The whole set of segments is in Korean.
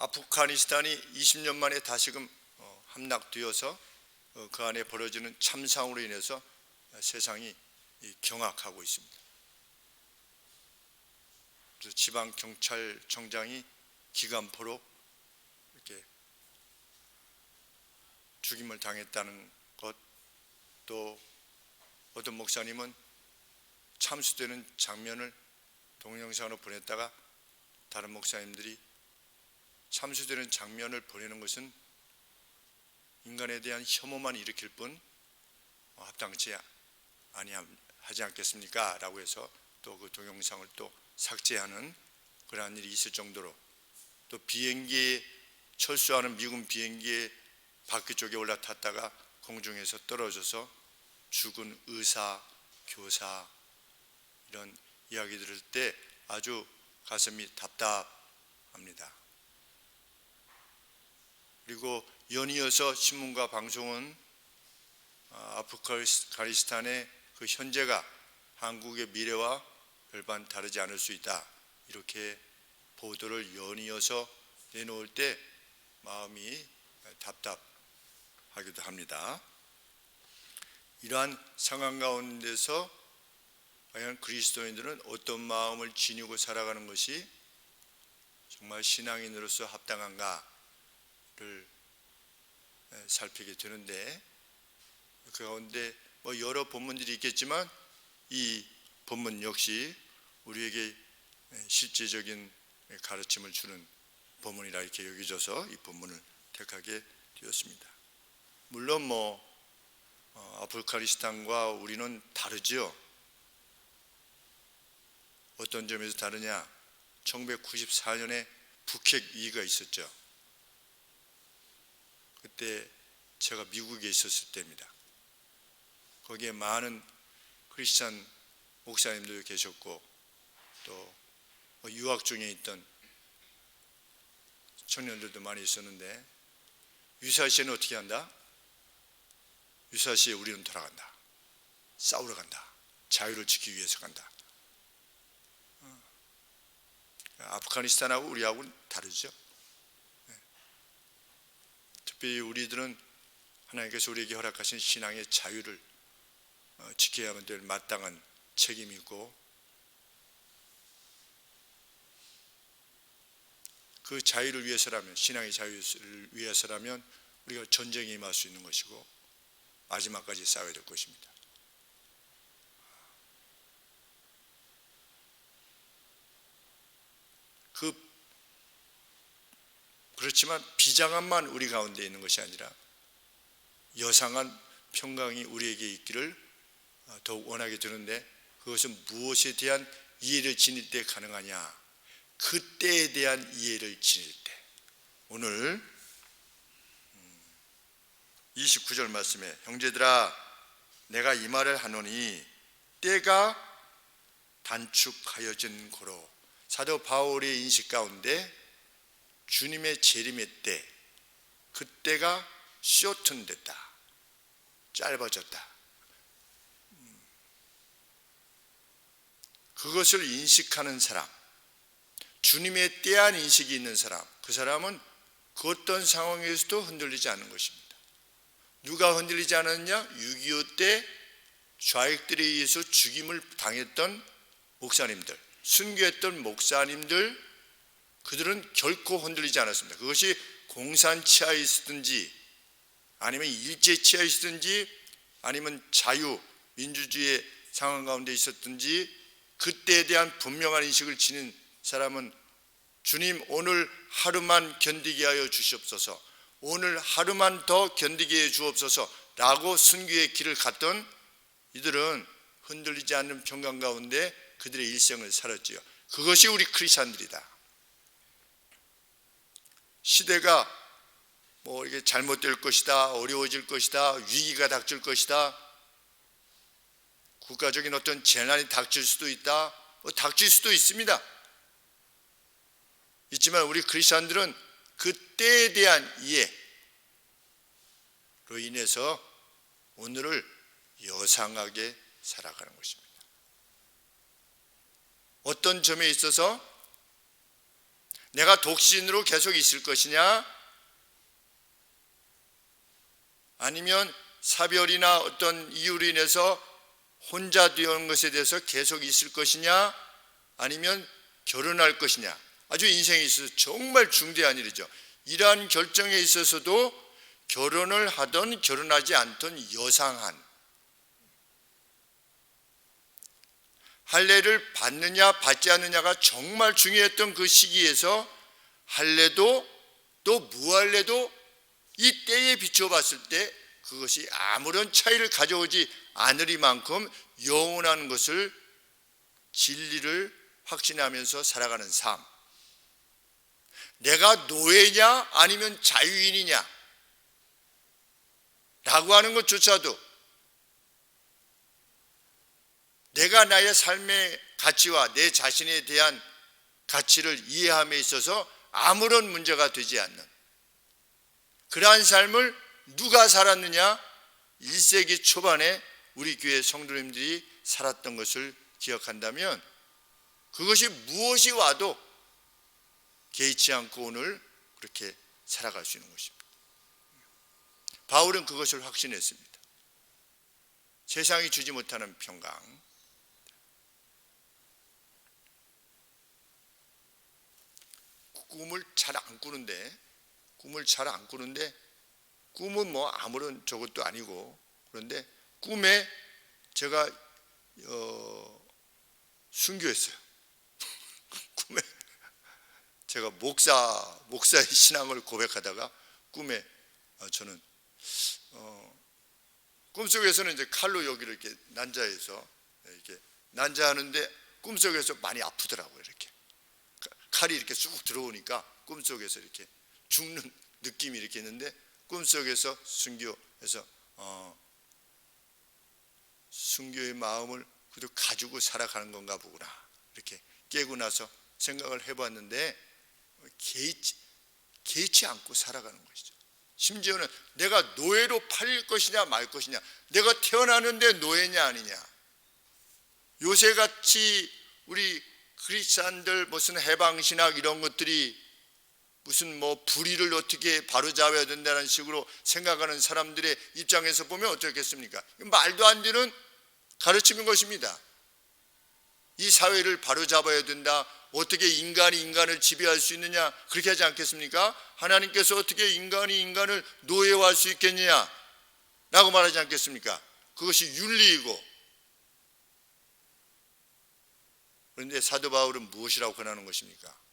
아프가니스탄이 20년 만에 다시금 함락되어서 그 안에 벌어지는 참상으로 인해서 세상이 경악하고 있습니다. 그래서 지방 경찰청장이 기관포로 이렇게 죽임을 당했다는 것, 또 어떤 목사님은 참수되는 장면을 동영상으로 보냈다가 다른 목사님들이 참수되는 장면을 보내는 것은 인간에 대한 혐오만 일으킬 뿐 합당치 아니하지 않겠습니까? 라고 해서 또 그 동영상을 또 삭제하는 그러한 일이 있을 정도로, 또 비행기에 철수하는 미군 비행기에 바퀴 쪽에 올라탔다가 공중에서 떨어져서 죽은 의사, 교사, 이런 이야기 들을 때 아주 가슴이 답답합니다. 그리고 연이어서 신문과 방송은 아프가니스탄의 그 현재가 한국의 미래와 별반 다르지 않을 수 있다, 이렇게 보도를 연이어서 내놓을 때 마음이 답답하기도 합니다. 이러한 상황 가운데서 과연 그리스도인들은 어떤 마음을 지니고 살아가는 것이 정말 신앙인으로서 합당한가를 살피게 되는데, 그 가운데 여러 본문들이 있겠지만 이 본문 역시 우리에게 실제적인 가르침을 주는 본문이라 이렇게 여겨져서 이 본문을 택하게 되었습니다. 물론 아프가니스탄과 우리는 다르죠. 어떤 점에서 다르냐? 1994년에 북핵 위기가 있었죠. 그때 제가 미국에 있었을 때입니다. 거기에 많은 크리스찬 목사님도 계셨고, 또 유학 중에 있던 청년들도 많이 있었는데, 유사시에는 어떻게 한다? 유사시에 우리는 돌아간다. 싸우러 간다. 자유를 지키기 위해서 간다. 아프가니스탄하고 우리하고는 다르죠. 특별히 우리들은 하나님께서 우리에게 허락하신 신앙의 자유를 지켜야만 될 마땅한 책임이 있고, 그 자유를 위해서라면, 신앙의 자유를 위해서라면 우리가 전쟁에 임할 수 있는 것이고 마지막까지 싸워야 될 것입니다. 그렇지만 비장함만 우리 가운데 있는 것이 아니라 여상한 평강이 우리에게 있기를 더욱 원하게 되는데, 그것은 무엇에 대한 이해를 지닐 때 가능하냐? 그때에 대한 이해를 지닐 때. 오늘 29절 말씀에, 형제들아 내가 이 말을 하노니 때가 단축하여진 고로, 사도 바울의 인식 가운데 주님의 재림의 때, 그때가 쇼튼됐다, 짧아졌다. 그것을 인식하는 사람, 주님의 때한 인식이 있는 사람, 그 사람은 그 어떤 상황에서도 흔들리지 않는 것입니다. 누가 흔들리지 않았냐? 6.25 때 좌익들에 의해서 죽임을 당했던 목사님들, 순교했던 목사님들, 그들은 결코 흔들리지 않았습니다. 그것이 공산 치하에 있었든지 아니면 일제 치하에 있었든지 아니면 자유, 민주주의의 상황 가운데 있었든지, 그때에 대한 분명한 인식을 지닌 사람은 주님 오늘 하루만 견디게 하여 주시옵소서, 오늘 하루만 더 견디게 해 주옵소서 라고 순교의 길을 갔던 이들은 흔들리지 않는 평강 가운데 그들의 일생을 살았지요. 그것이 우리 크리스찬들이다. 시대가 이게 잘못될 것이다, 어려워질 것이다, 위기가 닥칠 것이다, 국가적인 어떤 재난이 닥칠 수도 있다, 닥칠 수도 있습니다. 있지만 우리 크리스찬들은 그 때에 대한 이해로 인해서 오늘을 여상하게 살아가는 것입니다. 어떤 점에 있어서 내가 독신으로 계속 있을 것이냐, 아니면 사별이나 어떤 이유로 인해서 혼자 되는 것에 대해서 계속 있을 것이냐, 아니면 결혼할 것이냐. 아주 인생에 있어서 정말 중대한 일이죠. 이러한 결정에 있어서도 결혼을 하든 결혼하지 않든 여상한 할례를 받느냐 받지 않느냐가 정말 중요했던 그 시기에서 할례도 또 무할례도 이 때에 비추어 봤을 때 그것이 아무런 차이를 가져오지 않으리만큼 영원한 것을, 진리를 확신하면서 살아가는 삶. 내가 노예냐 아니면 자유인이냐 라고 하는 것조차도 내가 나의 삶의 가치와 내 자신에 대한 가치를 이해함에 있어서 아무런 문제가 되지 않는 그러한 삶을 누가 살았느냐? 1세기 초반에 우리 교회 성도님들이 살았던 것을 기억한다면 그것이 무엇이 와도 개의치 않고 오늘 그렇게 살아갈 수 있는 것입니다. 바울은 그것을 확신했습니다. 세상이 주지 못하는 평강, 꿈을 잘 안 꾸는데 꿈은 뭐 아무런 저것도 아니고, 그런데 꿈에 제가 순교했어요. 꿈에 제가 목사의 신앙을 고백하다가 꿈에 저는 꿈속에서는 이제 칼로 여기를 이렇게 난자해서 이렇게 난자하는데 꿈속에서 많이 아프더라고요. 이렇게 칼이 이렇게 쑥 들어오니까 꿈속에서 이렇게 죽는 느낌이 이렇게 있는데, 꿈속에서 순교해서 순교의 마음을 그래도 가지고 살아가는 건가 보구나 이렇게 깨고 나서 생각을 해봤는데 개의치 않고 살아가는 것이죠. 심지어는 내가 노예로 팔릴 것이냐 말 것이냐, 내가 태어나는데 노예냐 아니냐. 요새같이 우리 크리스찬들 무슨 해방신학 이런 것들이 무슨 뭐 불의를 어떻게 바로잡아야 된다는 식으로 생각하는 사람들의 입장에서 보면 어떻겠습니까? 말도 안 되는 가르침인 것입니다. 이 사회를 바로잡아야 된다, 어떻게 인간이 인간을 지배할 수 있느냐, 그렇게 하지 않겠습니까? 하나님께서 어떻게 인간이 인간을 노예화할 수 있겠느냐 라고 말하지 않겠습니까? 그것이 윤리이고. 그런데 사도 바울은 무엇이라고 권하는 것입니까?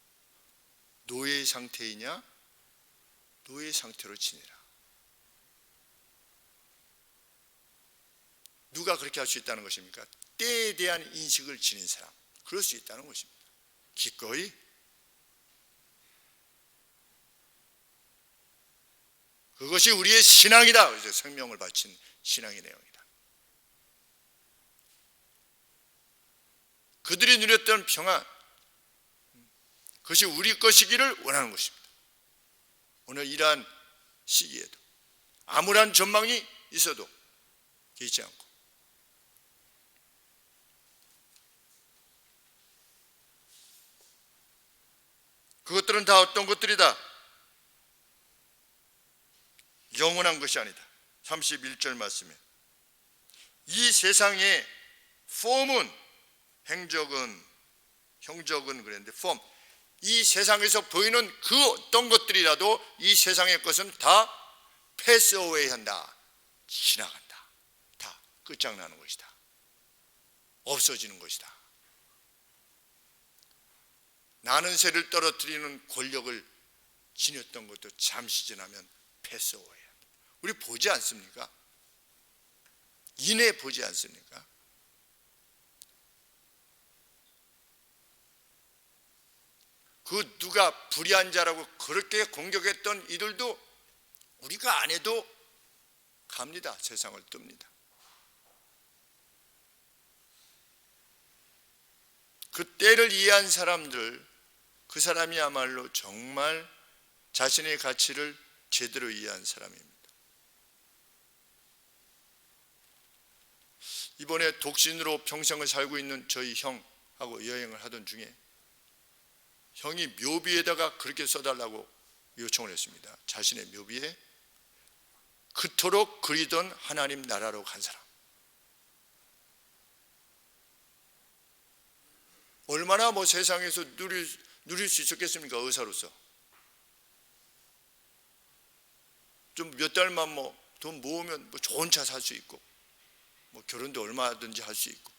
노예의 상태이냐? 노예의 상태로 지내라. 누가 그렇게 할 수 있다는 것입니까? 때에 대한 인식을 지닌 사람, 그럴 수 있다는 것입니다. 기꺼이 그것이 우리의 신앙이다. 그래서 생명을 바친 신앙의 내용이다. 그들이 누렸던 평안, 그것이 우리 것이기를 원하는 것입니다. 오늘 이러한 시기에도 아무런 전망이 있어도 개의치 않고 그것들은 다 어떤 것들이다? 영원한 것이 아니다. 31절 말씀에 이 세상의 폼은, 형적은 그랬는데 폼, 이 세상에서 보이는 그 어떤 것들이라도 이 세상의 것은 다 패스 어웨이 한다, 지나간다, 다 끝장나는 것이다, 없어지는 것이다. 나는 새를 떨어뜨리는 권력을 지녔던 것도 잠시 지나면 패스 어웨이 한다. 우리 보지 않습니까? 이내 보지 않습니까? 그 누가 불의한 자라고 그렇게 공격했던 이들도 우리가 안 해도 갑니다. 세상을 뜹니다. 그 때를 이해한 사람들, 그 사람이야말로 정말 자신의 가치를 제대로 이해한 사람입니다. 이번에 독신으로 평생을 살고 있는 저희 형하고 여행을 하던 중에 형이 묘비에다가 그렇게 써달라고 요청을 했습니다. 자신의 묘비에 그토록 그리던 하나님 나라로 간 사람. 얼마나 세상에서 누릴 수 있었겠습니까? 의사로서. 좀 몇 달만 돈 모으면 좋은 차 살 수 있고, 결혼도 얼마든지 할 수 있고.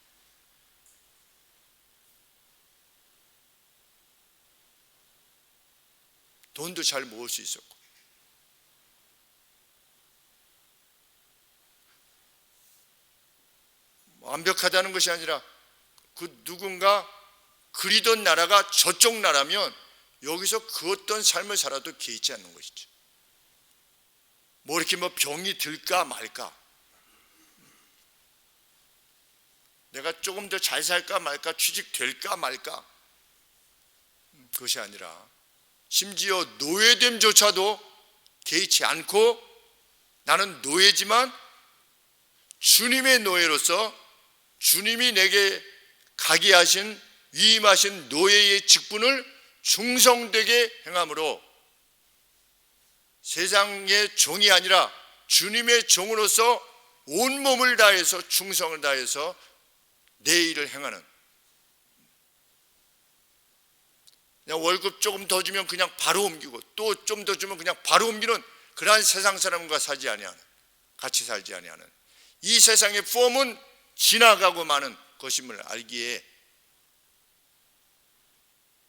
돈도 잘 모을 수 있었고. 완벽하다는 것이 아니라 그 누군가 그리던 나라가 저쪽 나라면 여기서 그 어떤 삶을 살아도 개의치 않는 것이죠. 이렇게 병이 들까 말까, 내가 조금 더 잘 살까 말까, 취직될까 말까, 그것이 아니라 심지어 노예됨조차도 개의치 않고 나는 노예지만 주님의 노예로서 주님이 내게 가게 하신 위임하신 노예의 직분을 충성되게 행함으로 세상의 종이 아니라 주님의 종으로서 온몸을 다해서 충성을 다해서 내 일을 행하는, 그냥 월급 조금 더 주면 그냥 바로 옮기고 또 좀 더 주면 그냥 바로 옮기는 그러한 세상 사람과 살지 아니하는, 같이 살지 아니하는, 이 세상의 폼은 지나가고 마는 것임을 알기에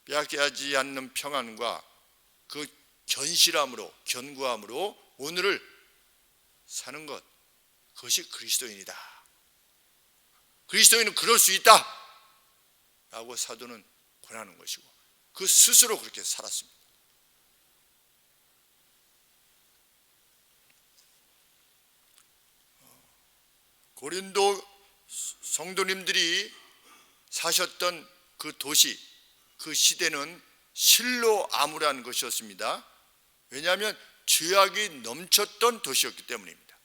빼앗기지 않는 평안과 그 견고함으로 오늘을 사는 것, 그것이 그리스도인이다. 그리스도인은 그럴 수 있다 라고 사도는 권하는 것이고 그 스스로 그렇게 살았습니다. 고린도 성도님들이 사셨던 그 도시, 그 시대는 실로 암울한 것이었습니다. 왜냐하면 죄악이 넘쳤던 도시였기 때문입니다.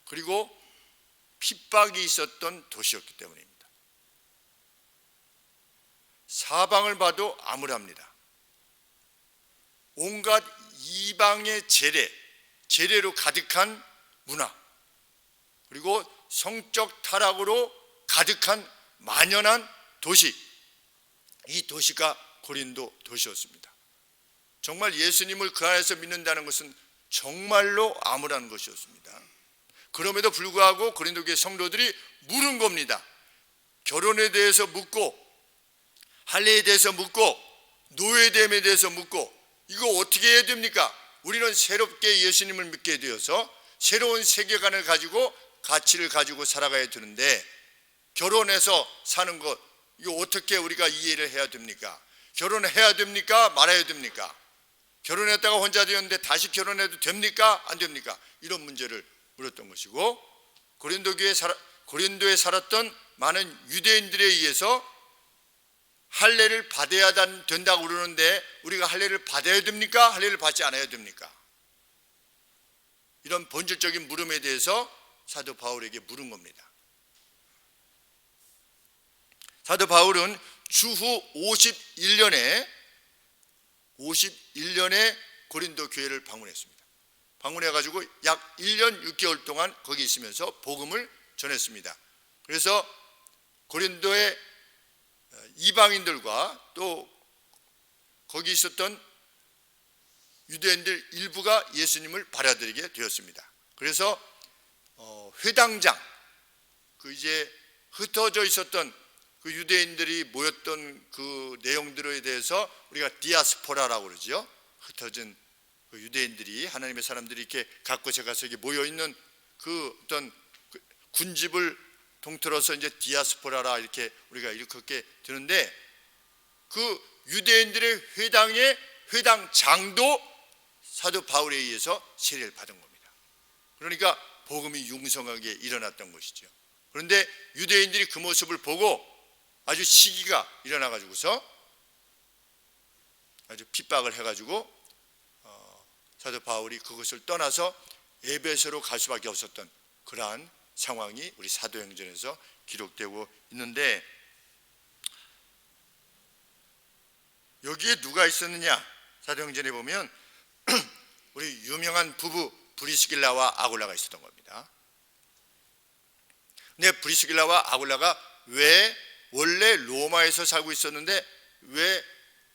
그리고 핍박이 있었던 도시였기 때문입니다. 사방을 봐도 암울합니다. 온갖 이방의 재래로 가득한 문화, 그리고 성적 타락으로 가득한 만연한 도시, 이 도시가 고린도 도시였습니다. 정말 예수님을 그 안에서 믿는다는 것은 정말로 암울한 것이었습니다. 그럼에도 불구하고 고린도 교회 성도들이 물은 겁니다. 결혼에 대해서 묻고, 할례에 대해서 묻고, 노예됨에 대해서 묻고, 이거 어떻게 해야 됩니까? 우리는 새롭게 예수님을 믿게 되어서 새로운 세계관을 가지고 가치를 가지고 살아가야 되는데, 결혼해서 사는 것, 이거 어떻게 우리가 이해를 해야 됩니까? 결혼을 해야 됩니까? 말아야 됩니까? 결혼했다가 혼자 되었는데 다시 결혼해도 됩니까? 안 됩니까? 이런 문제를 물었던 것이고, 고린도에 살았던 많은 유대인들에 의해서 할례를 받아야 된다고 그러는데 우리가 할례를 받아야 됩니까? 할례를 받지 않아야 됩니까? 이런 본질적인 물음에 대해서 사도 바울에게 물은 겁니다. 사도 바울은 주후 51년에 고린도 교회를 방문했습니다. 방문해가지고 약 1년 6개월 동안 거기 있으면서 복음을 전했습니다. 그래서 고린도의 이방인들과 또 거기 있었던 유대인들 일부가 예수님을 받아들이게 되었습니다. 그래서 회당장, 그 이제 흩어져 있었던 그 유대인들이 모였던 그 내용들에 대해서 우리가 디아스포라라고 그러죠. 흩어진 그 유대인들이, 하나님의 사람들이 이렇게 각곳에 가서 이렇게 모여 있는 그 어떤 군집을 통틀어서 이제 디아스포라라 이렇게 우리가 일컫게 되는데, 그 유대인들의 회당의 회당장도 사도 바울에 의해서 세례를 받은 겁니다. 그러니까 복음이 융성하게 일어났던 것이죠. 그런데 유대인들이 그 모습을 보고 아주 시기가 일어나가지고서 아주 핍박을 해가지고 사도 바울이 그것을 떠나서 에베소로 갈 수밖에 없었던 그러한 상황이 우리 사도행전에서 기록되고 있는데, 여기에 누가 있었느냐? 사도행전에 보면 우리 유명한 부부 브리스길라와 아굴라가 있었던 겁니다. 근데 브리스길라와 아굴라가 왜 원래 로마에서 살고 있었는데 왜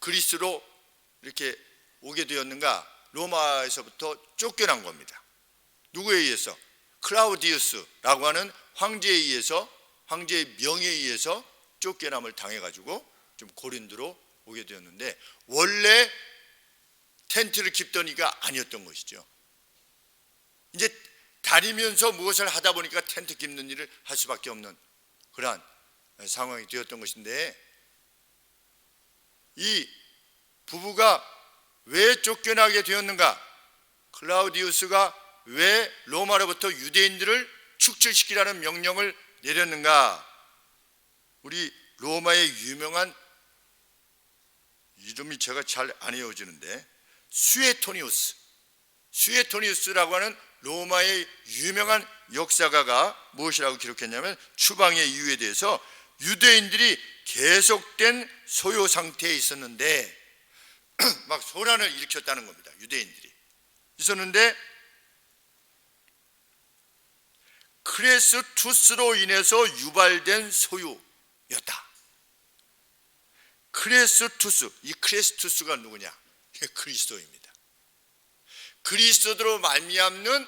그리스로 이렇게 오게 되었는가? 로마에서부터 쫓겨난 겁니다. 누구에 의해서? 클라우디우스라고 하는 황제에 의해서, 황제의 명예에 의해서 쫓겨남을 당해가지고 좀 고린도로 오게 되었는데 원래 텐트를 깁던 이가 아니었던 것이죠. 이제 다니면서 무엇을 하다 보니까 텐트 깁는 일을 할 수밖에 없는 그러한 상황이 되었던 것인데, 이 부부가 왜 쫓겨나게 되었는가? 클라우디우스가 왜 로마로부터 유대인들을 축출시키라는 명령을 내렸는가? 우리 로마의 유명한 이름이 제가 잘 안 외워지는데 수에토니우스라고 하는 로마의 유명한 역사가가 무엇이라고 기록했냐면, 추방의 이유에 대해서 유대인들이 계속된 소요 상태에 있었는데 막 소란을 일으켰다는 겁니다. 유대인들이 있었는데 크레스투스로 인해서 유발된 소유였다. 크레스투스, 이 크레스투스가 누구냐? 그리스도입니다. 그리스도로 말미암는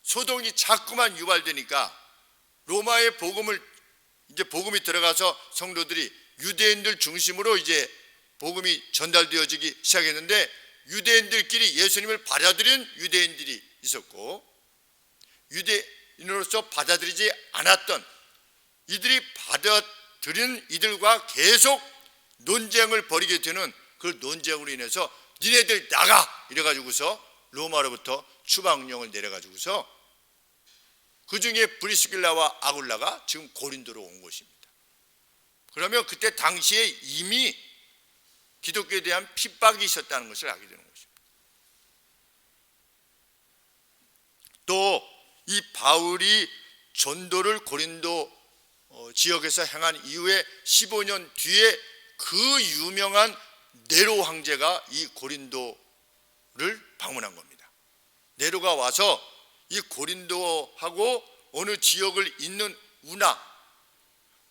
소동이 자꾸만 유발되니까 로마의 복음이 들어가서 성도들이 유대인들 중심으로 이제 복음이 전달되어지기 시작했는데, 유대인들끼리 예수님을 받아들인 유대인들이 있었고 유대인으로서 받아들이지 않았던 이들이 받아들인 이들과 계속 논쟁을 벌이게 되는 그 논쟁으로 인해서 니네들 나가! 이래가지고서 로마로부터 추방령을 내려가지고서 그 중에 브리스길라와 아굴라가 지금 고린도로 온 것입니다. 그러면 그때 당시에 이미 기독교에 대한 핍박이 있었다는 것을 알게 되는 것입니다. 또 이 바울이 전도를 고린도 지역에서 행한 이후에 15년 뒤에 그 유명한 네로 황제가 이 고린도를 방문한 겁니다. 네로가 와서 이 고린도하고 어느 지역을 잇는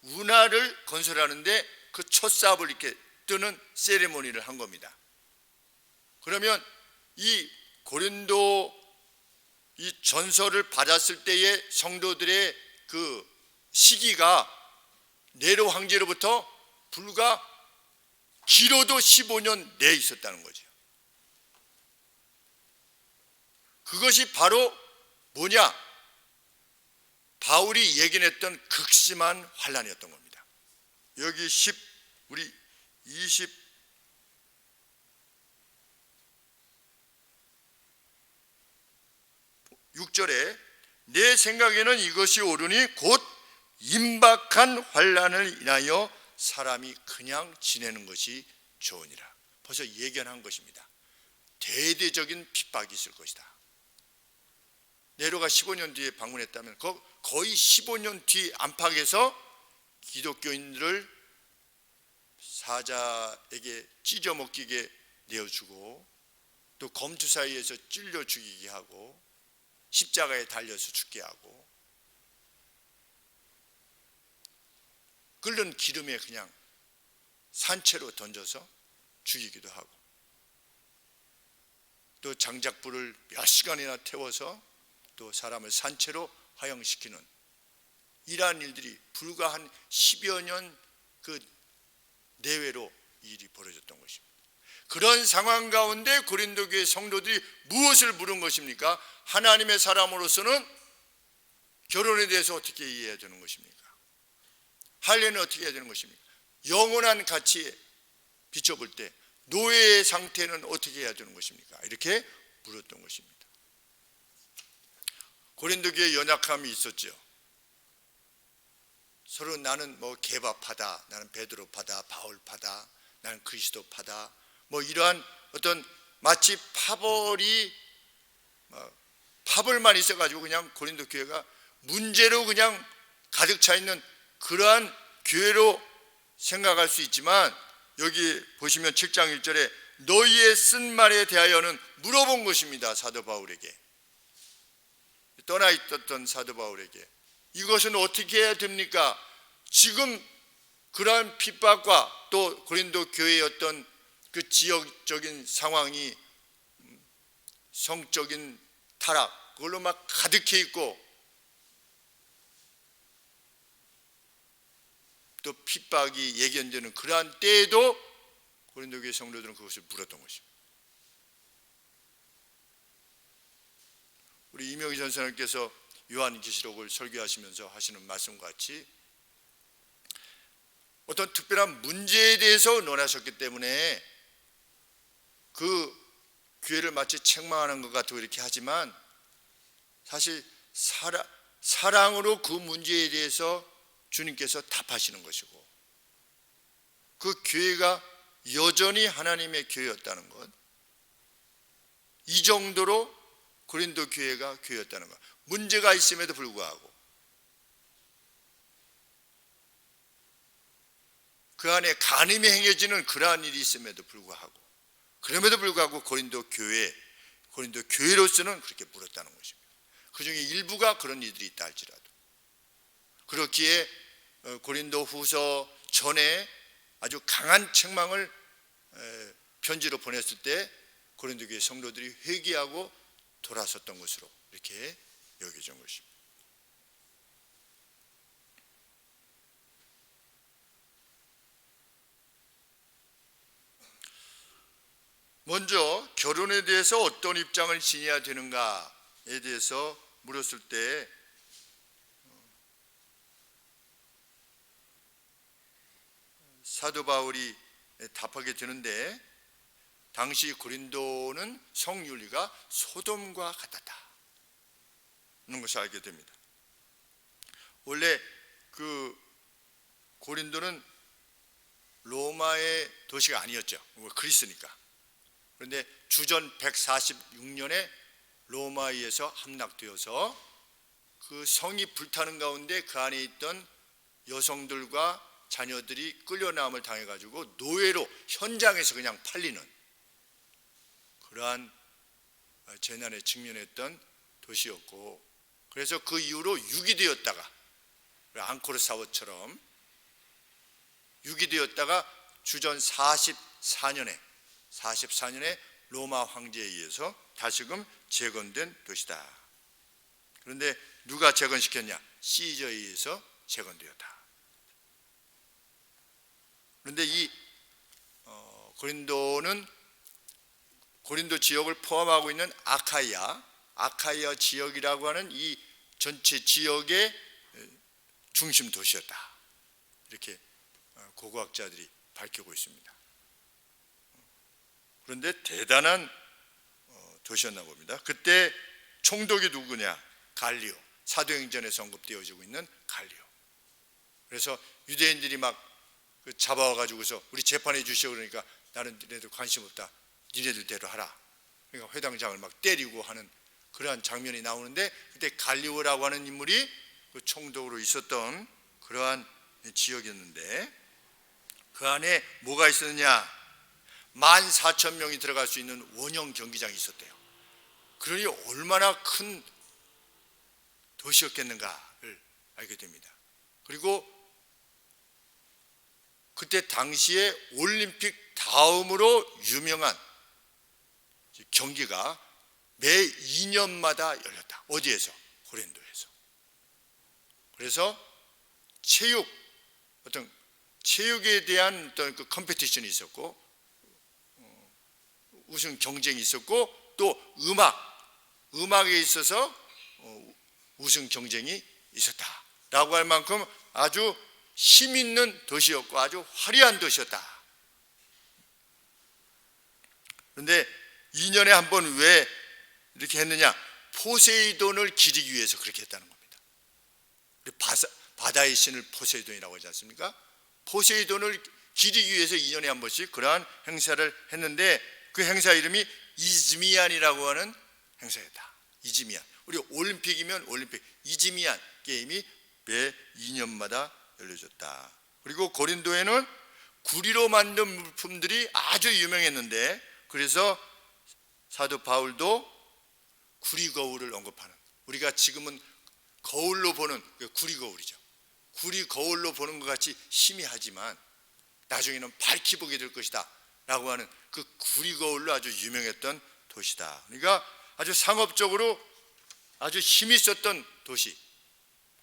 운하를 건설하는데 그 첫삽을 이렇게 뜨는 세리머니를 한 겁니다. 그러면 이 고린도 이 전설을 받았을 때의 성도들의 그 시기가 네로 황제로부터 불과 길어도 15년 내에 있었다는 거죠. 그것이 바로 뭐냐? 바울이 예견했던 극심한 환난이었던 겁니다. 여기 26절에 내 생각에는 이것이 옳으니 곧 임박한 환난을 인하여 사람이 그냥 지내는 것이 좋으니라. 벌써 예견한 것입니다. 대대적인 핍박이 있을 것이다. 네로가 15년 뒤에 방문했다면 거의 15년 뒤 안팎에서 기독교인들을 사자에게 찢어 먹기게 내어주고 또 검투 사이에서 찔려 죽이게 하고 십자가에 달려서 죽게 하고 끓는 기름에 그냥 산채로 던져서 죽이기도 하고 또 장작불을 몇 시간이나 태워서 또 사람을 산채로 화형시키는 이러한 일들이 불과 한 10여 년 그 내외로 일이 벌어졌던 것입니다. 그런 상황 가운데 고린도 교회 성도들이 무엇을 물은 것입니까? 하나님의 사람으로서는 결혼에 대해서 어떻게 이해해야 되는 것입니까? 할례는 어떻게 해야 되는 것입니까? 영원한 가치에 비춰볼 때 노예의 상태는 어떻게 해야 되는 것입니까? 이렇게 물었던 것입니다. 고린도 교회에 연약함이 있었죠. 서로 나는 뭐 게바파다, 나는 베드로파다, 바울파다, 나는 그리스도파다, 뭐 이러한 어떤 마치 파벌만 있어가지고 그냥 고린도 교회가 문제로 그냥 가득 차 있는 그러한 교회로 생각할 수 있지만 여기 보시면 7장 1절에 너희의 쓴 말에 대하여는 물어본 것입니다. 사도 바울에게, 떠나 있었던 사도 바울에게 이것은 어떻게 해야 됩니까? 지금 그러한 핍박과 또 고린도 교회의 어떤 그 지역적인 상황이 성적인 타락 그걸로 막 가득해 있고 또 핍박이 예견되는 그러한 때에도 고린도 교회 성도들은 그것을 물었던 것입니다. 우리 이명희 전사님께서 요한계시록을 설교하시면서 하시는 말씀과 같이 어떤 특별한 문제에 대해서 논하셨기 때문에 그 교회를 마치 책망하는 것 같고 이렇게 하지만 사실 사랑으로 그 문제에 대해서 주님께서 답하시는 것이고 그 교회가 여전히 하나님의 교회였다는 것, 이 정도로 고린도 교회가 교회였다는 것, 문제가 있음에도 불구하고 그 안에 간음이 행해지는 그러한 일이 있음에도 불구하고 그럼에도 불구하고 고린도 교회로서는 그렇게 물었다는 것입니다. 그 중에 일부가 그런 일들이 있다 할지라도 그렇기에 고린도 후서 전에 아주 강한 책망을 편지로 보냈을 때 고린도 교회 성도들이 회개하고 돌아섰던 것으로 이렇게 여겨진 것입니다. 먼저 결혼에 대해서 어떤 입장을 지녀야 되는가에 대해서 물었을 때 사도 바울이 답하게 되는데 당시 고린도는 성윤리가 소돔과 같았다는 것을 알게 됩니다. 원래 그 고린도는 로마의 도시가 아니었죠. 그리스니까. 그런데 주전 146년에 로마에 의해서 함락되어서 그 성이 불타는 가운데 그 안에 있던 여성들과 자녀들이 끌려남을 당해가지고 노예로 현장에서 그냥 팔리는 그러한 재난에 직면했던 도시였고, 그래서 그 이후로 유기되었다가 앙코르 사워처럼 유기되었다가 주전 44년에 로마 황제에 의해서 다시금 재건된 도시다. 그런데 누가 재건시켰냐? 시저에 의해서 재건되었다. 그런데 이 고린도 지역을 포함하고 있는 아카이아 지역이라고 하는 이 전체 지역의 중심 도시였다. 이렇게 고고학자들이 밝히고 있습니다. 그런데 대단한 도시였나 봅니다. 그때 총독이 누구냐? 갈리오. 사도행전에서 언급되어지고 있는 갈리오. 그래서 유대인들이 막 잡아와가지고서 우리 재판해 주시오 그러니까 나는 니네들 관심 없다. 니네들대로 하라. 그러니까 회당장을 막 때리고 하는 그러한 장면이 나오는데 그때 갈리오라고 하는 인물이 그 총독으로 있었던 그러한 지역이었는데 그 안에 뭐가 있었느냐? 14,000명이 들어갈 수 있는 원형 경기장이 있었대요. 그러니 얼마나 큰 도시였겠는가를 알게 됩니다. 그리고 그때 당시에 올림픽 다음으로 유명한 경기가 매 2년마다 열렸다. 어디에서? 고린도에서. 그래서 체육에 대한 어떤 그 컴피티션이 있었고 우승 경쟁이 있었고 또 음악에 있어서 우승 경쟁이 있었다라고 할 만큼 아주 힘 있는 도시였고 아주 화려한 도시였다. 그런데 2년에 한 번 왜 이렇게 했느냐? 포세이돈을 기리기 위해서 그렇게 했다는 겁니다. 바다의 신을 포세이돈이라고 하지 않습니까? 포세이돈을 기리기 위해서 2년에 한 번씩 그러한 행사를 했는데 그 행사 이름이 이즈미안이라고 하는 행사였다. 이즈미안. 우리 올림픽이면 올림픽, 이즈미안 게임이 매 2년마다 열려졌다. 그리고 고린도에는 구리로 만든 물품들이 아주 유명했는데, 그래서 사도 바울도 구리 거울을 언급하는, 우리가 지금은 거울로 보는 구리 거울이죠. 구리 거울로 보는 것 같이 희미하지만 나중에는 밝히 보게 될 것이다 라고 하는 그 구리 거울로 아주 유명했던 도시다. 그러니까 아주 상업적으로 아주 힘이 있었던 도시,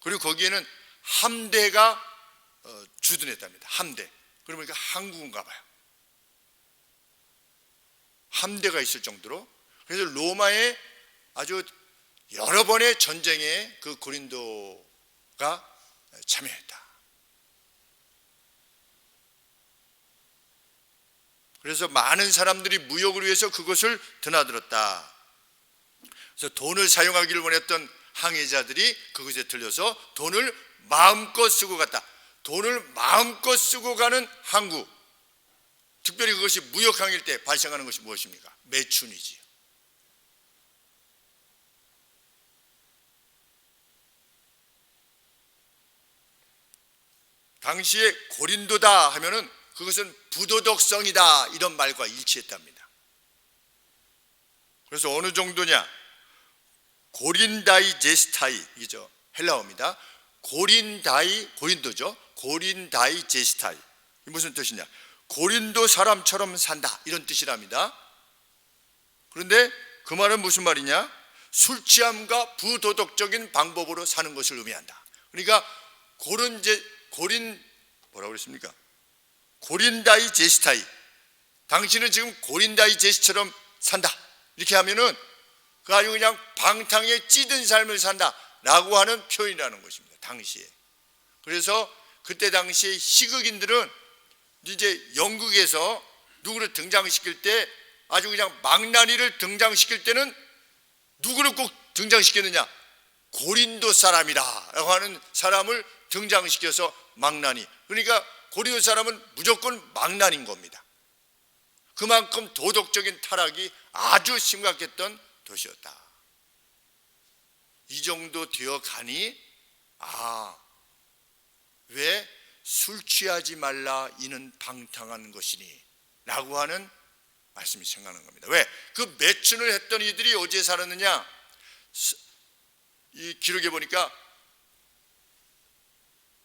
그리고 거기에는 함대가 주둔했답니다. 함대. 그러니까 한국인가 봐요. 함대가 있을 정도로. 그래서 로마의 아주 여러 번의 전쟁에 그 고린도가 참여했다. 그래서 많은 사람들이 무역을 위해서 그것을 드나들었다. 그래서 돈을 사용하기를 원했던 항해자들이 그것에 들려서 돈을 마음껏 쓰고 갔다. 돈을 마음껏 쓰고 가는 항구, 특별히 그것이 무역항일 때 발생하는 것이 무엇입니까? 매춘이지요. 당시에 고린도다 하면은 그것은 부도덕성이다, 이런 말과 일치했답니다. 그래서 어느 정도냐? 고린다이제스타이, 이죠, 헬라어입니다. 고린도죠. 고린다이제스타이. 무슨 뜻이냐? 고린도 사람처럼 산다, 이런 뜻이랍니다. 그런데 그 말은 무슨 말이냐? 술 취함과 부도덕적인 방법으로 사는 것을 의미한다. 그러니까 뭐라고 그랬습니까? 고린다이제스타이, 당신은 지금 고린다이제스처럼 산다, 이렇게 하면은 그 아주 그냥 방탕에 찌든 삶을 산다 라고 하는 표현이라는 것입니다, 당시에. 그래서 그때 당시에 희극인들은 이제 연극에서 누구를 등장시킬 때 아주 그냥 망나니를 등장시킬 때는 누구를 꼭 등장시켰느냐? 고린도 사람이다 라고 하는 사람을 등장시켜서 망나니, 그러니까 고린도 사람은 무조건 망나니인 겁니다. 그만큼 도덕적인 타락이 아주 심각했던 도시였다. 이 정도 되어 가니 왜 술 취하지 말라, 이는 방탕한 것이니 라고 하는 말씀이 생각나는 겁니다. 왜? 그 매춘을 했던 이들이 어디에 살았느냐? 이 기록에 보니까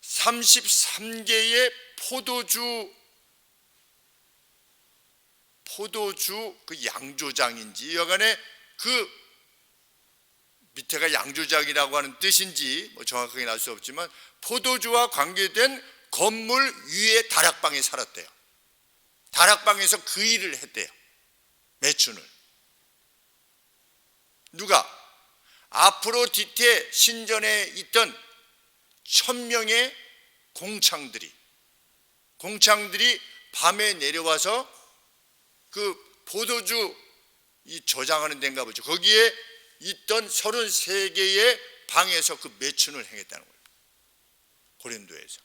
33개의 포도주 그 양조장인지, 여간에 그 밑에가 양조장이라고 하는 뜻인지 뭐 정확하게 알 수 없지만 포도주와 관계된 건물 위에 다락방에 살았대요. 다락방에서 그 일을 했대요, 매춘을. 누가? 아프로디테 신전에 있던 1000명의 공창들이 밤에 내려와서 그 포도주 이 저장하는 데인가 보죠. 거기에 있던 33개의 방에서 그 매춘을 행했다는 거예요, 고린도에서.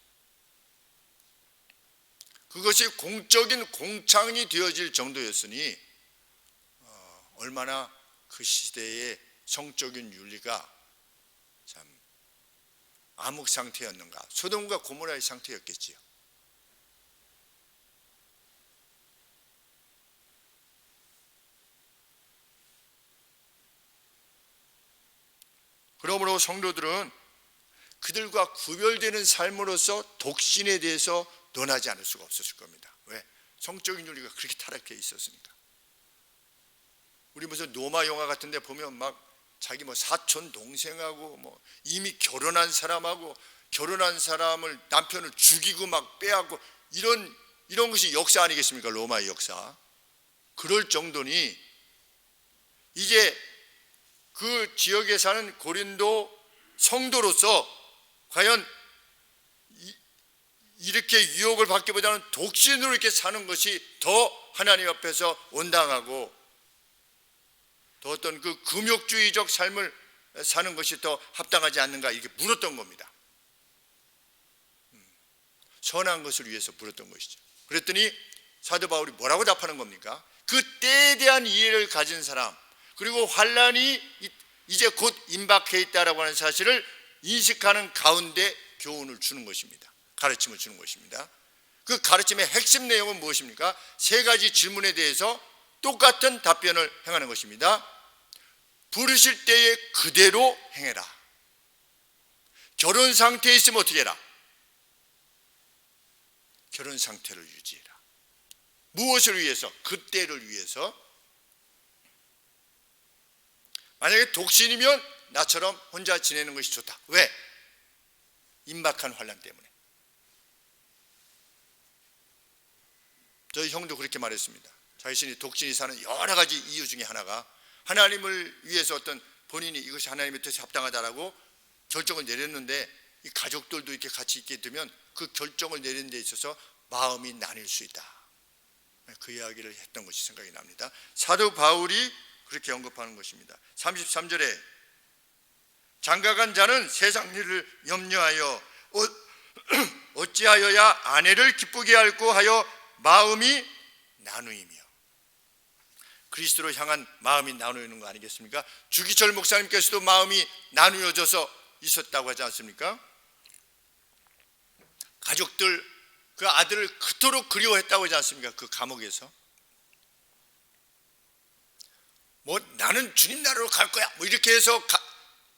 그것이 공적인 공창이 되어질 정도였으니 얼마나 그 시대의 성적인 윤리가 참 암흑 상태였는가. 소돔과 고모라의 상태였겠지요. 그러므로 성도들은 그들과 구별되는 삶으로서 독신에 대해서 논하지 않을 수가 없었을 겁니다. 왜? 성적인 윤리가 그렇게 타락해 있었으니까. 우리 무슨 노마 영화 같은 데 보면 막 자기 뭐 사촌 동생하고 뭐 이미 결혼한 사람하고 결혼한 사람을 남편을 죽이고 막 빼앗고 이런 것이 역사 아니겠습니까? 로마의 역사. 그럴 정도니 이제 그 지역에 사는 고린도 성도로서 과연 이렇게 유혹을 받기보다는 독신으로 이렇게 사는 것이 더 하나님 앞에서 온당하고 더 어떤 그 금욕주의적 삶을 사는 것이 더 합당하지 않는가, 이렇게 물었던 겁니다. 선한 것을 위해서 물었던 것이죠. 그랬더니 사도 바울이 뭐라고 답하는 겁니까? 그 때에 대한 이해를 가진 사람, 그리고 환란이 이제 곧 임박해 있다라고 하는 사실을 인식하는 가운데 교훈을 주는 것입니다. 가르침을 주는 것입니다. 그 가르침의 핵심 내용은 무엇입니까? 세 가지 질문에 대해서 똑같은 답변을 행하는 것입니다. 부르실 때에 그대로 행해라. 결혼 상태에 있으면 어떻게 해라? 결혼 상태를 유지해라. 무엇을 위해서? 그때를 위해서. 만약에 독신이면 나처럼 혼자 지내는 것이 좋다. 왜? 임박한 환난 때문에. 저희 형도 그렇게 말했습니다. 자신이 독신이 사는 여러 가지 이유 중에 하나가 하나님을 위해서 어떤 본인이 이것이 하나님의 뜻에 합당하다라고 결정을 내렸는데 이 가족들도 이렇게 같이 있게 되면 그 결정을 내리는 데 있어서 마음이 나뉠 수 있다. 그 이야기를 했던 것이 생각이 납니다. 사도 바울이 그렇게 언급하는 것입니다. 33절에 장가간 자는 세상 일을 염려하여 어찌하여야 아내를 기쁘게 할고 하여 마음이 나누이며, 그리스도로 향한 마음이 나누이는 거 아니겠습니까? 주기철 목사님께서도 마음이 나누어져서 있었다고 하지 않습니까? 가족들 그 아들을 그토록 그리워했다고 하지 않습니까? 그 감옥에서 뭐 나는 주님 나라로 갈 거야 뭐 이렇게 해서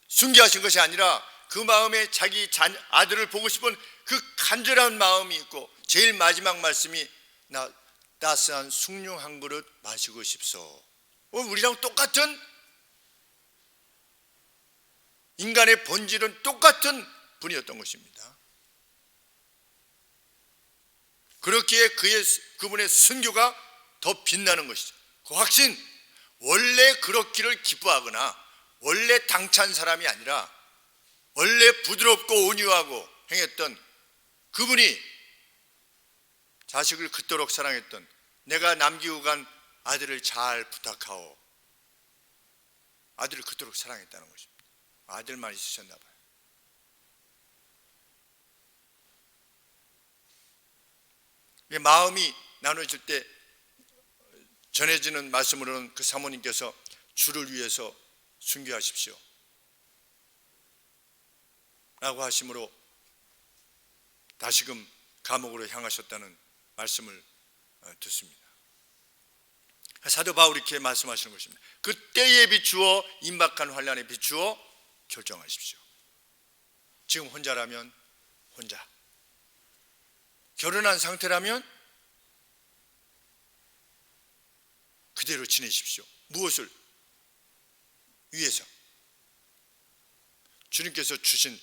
순교하신 것이 아니라 그 마음에 자기 아들을 보고 싶은 그 간절한 마음이 있고 제일 마지막 말씀이 나 따스한 숭늉 한 그릇 마시고 싶소. 우리랑 똑같은 인간의 본질은 똑같은 분이었던 것입니다. 그렇기에 그분의 순교가 더 빛나는 것이죠. 그 확신, 원래 그렇기를 기뻐하거나 원래 당찬 사람이 아니라 원래 부드럽고 온유하고 행했던 그분이 자식을 그토록 사랑했던, 내가 남기고 간 아들을 잘 부탁하오. 아들을 그토록 사랑했다는 것입니다. 아들만 있으셨나 봐요. 마음이 나눠질 때 전해지는 말씀으로는 그 사모님께서 주를 위해서 순교하십시오 라고 하심으로 다시금 감옥으로 향하셨다는 말씀을 듣습니다. 사도 바울이 이렇게 말씀하시는 것입니다. 그때에 비추어, 임박한 환난에 비추어 결정하십시오. 지금 혼자라면 혼자, 결혼한 상태라면 그대로 지내십시오. 무엇을 위해서? 주님께서 주신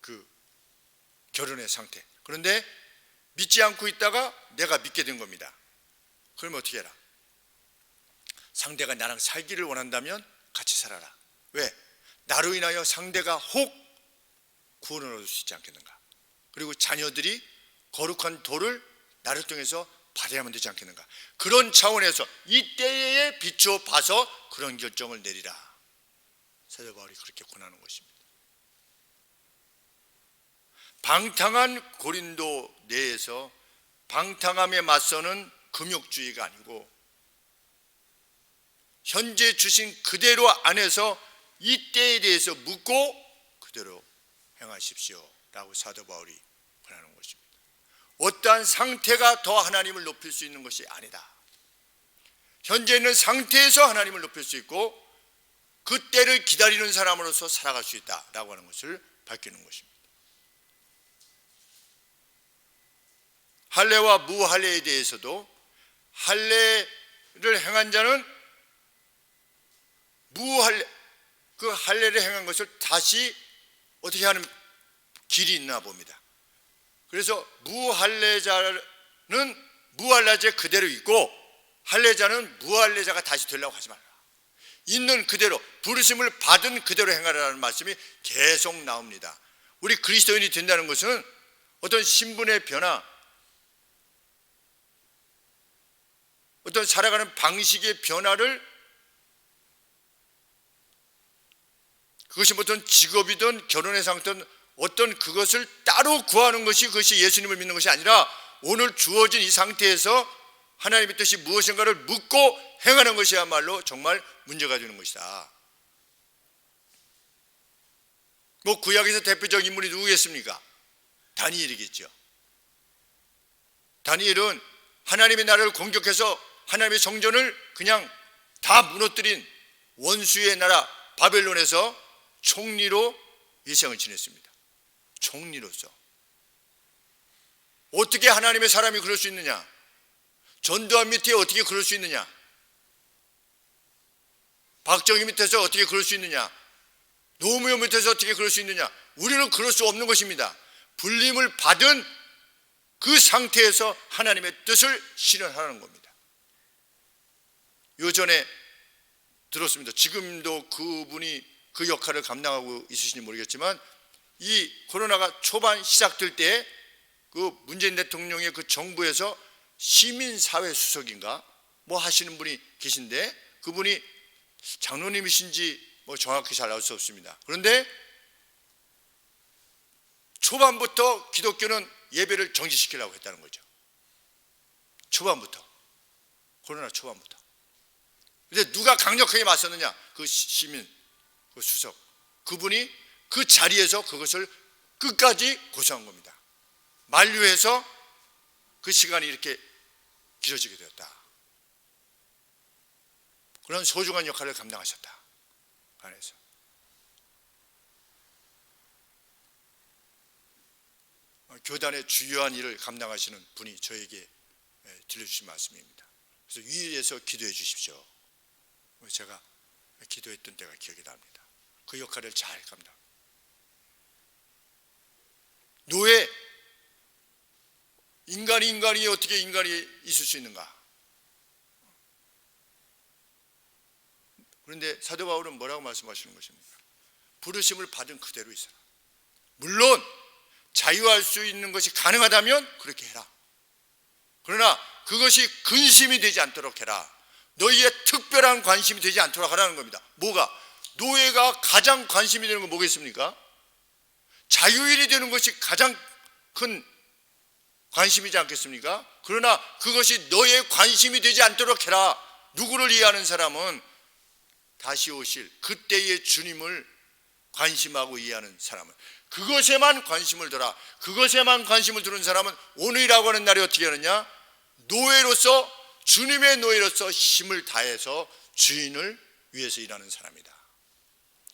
그 결혼의 상태. 그런데 믿지 않고 있다가 내가 믿게 된 겁니다. 그러면 어떻게 해라? 상대가 나랑 살기를 원한다면 같이 살아라. 왜? 나로 인하여 상대가 혹 구원을 얻을 수 있지 않겠는가? 그리고 자녀들이 거룩한 도를 나를 통해서 받아야만 되지 않겠는가? 그런 차원에서 이 때에 비추어 봐서 그런 결정을 내리라. 사도 바울이 그렇게 권하는 것입니다. 방탕한 고린도 내에서 방탕함에 맞서는 금욕주의가 아니고 현재 주신 그대로 안에서 이 때에 대해서 묻고 그대로 행하십시오 라고 사도 바울이 권하는 것입니다. 어떠한 상태가 더 하나님을 높일 수 있는 것이 아니다. 현재 있는 상태에서 하나님을 높일 수 있고 그 때를 기다리는 사람으로서 살아갈 수 있다라고 하는 것을 밝히는 것입니다. 할례와 무할례에 대해서도 할례를 행한 자는 무할례, 그 할례를 행한 것을 다시 어떻게 하는 길이 있나 봅니다. 그래서 무할례자는 무할례자 그대로 있고 할례자는 무할례자가 다시 되려고 하지 말라. 있는 그대로 부르심을 받은 그대로 행하라는 말씀이 계속 나옵니다. 우리 그리스도인이 된다는 것은 어떤 신분의 변화, 어떤 살아가는 방식의 변화를, 그것이 어떤 직업이든 결혼의 상태든 어떤 그것을 따로 구하는 것이, 그것이 예수님을 믿는 것이 아니라 오늘 주어진 이 상태에서 하나님의 뜻이 무엇인가를 묻고 행하는 것이야말로 정말 문제가 되는 것이다. 뭐 구약에서 대표적 인물이 누구겠습니까? 다니엘이겠죠. 다니엘은 하나님의 나라를 공격해서 하나님의 성전을 그냥 다 무너뜨린 원수의 나라 바벨론에서 총리로 일생을 지냈습니다. 총리로서. 어떻게 하나님의 사람이 그럴 수 있느냐? 전두환 밑에 어떻게 그럴 수 있느냐? 박정희 밑에서 어떻게 그럴 수 있느냐? 노무현 밑에서 어떻게 그럴 수 있느냐? 우리는 그럴 수 없는 것입니다. 불림을 받은 그 상태에서 하나님의 뜻을 실현하는 겁니다. 요전에 들었습니다. 지금도 그분이 그 역할을 감당하고 있으신지 모르겠지만, 이 코로나가 초반 시작될 때 그 문재인 대통령의 그 정부에서 시민사회 수석인가 뭐 하시는 분이 계신데, 그분이 장로님이신지 뭐 정확히 잘 알 수 없습니다. 그런데 초반부터 기독교는 예배를 정지시키려고 했다는 거죠. 초반부터. 코로나 초반부터. 근데 누가 강력하게 맞섰느냐? 그 시민, 그 수석. 그분이 그 자리에서 그것을 끝까지 고수한 겁니다. 만류해서 그 시간이 이렇게 길어지게 되었다. 그런 소중한 역할을 감당하셨다. 안에서. 교단의 주요한 일을 감당하시는 분이 저에게 들려주신 말씀입니다. 그래서 위에서 기도해 주십시오. 제가 기도했던 때가 기억이 납니다. 그 역할을 잘 감당. 노예, 인간이 어떻게 인간이 있을 수 있는가? 그런데 사도 바울은 뭐라고 말씀하시는 것입니까? 부르심을 받은 그대로 있어라. 물론 자유할 수 있는 것이 가능하다면 그렇게 해라. 그러나 그것이 근심이 되지 않도록 해라. 너희의 특별한 관심이 되지 않도록 하라는 겁니다. 뭐가? 노예가 가장 관심이 되는 건 뭐겠습니까? 자유인이 되는 것이 가장 큰 관심이지 않겠습니까? 그러나 그것이 너의 관심이 되지 않도록 해라. 누구를 이해하는 사람은 다시 오실 그때의 주님을 관심하고 이해하는 사람은, 그것에만 관심을 둬라. 그것에만 관심을 두는 사람은 오늘이라고 하는 날이 어떻게 하느냐? 노예로서, 주님의 노예로서 힘을 다해서 주인을 위해서 일하는 사람이다.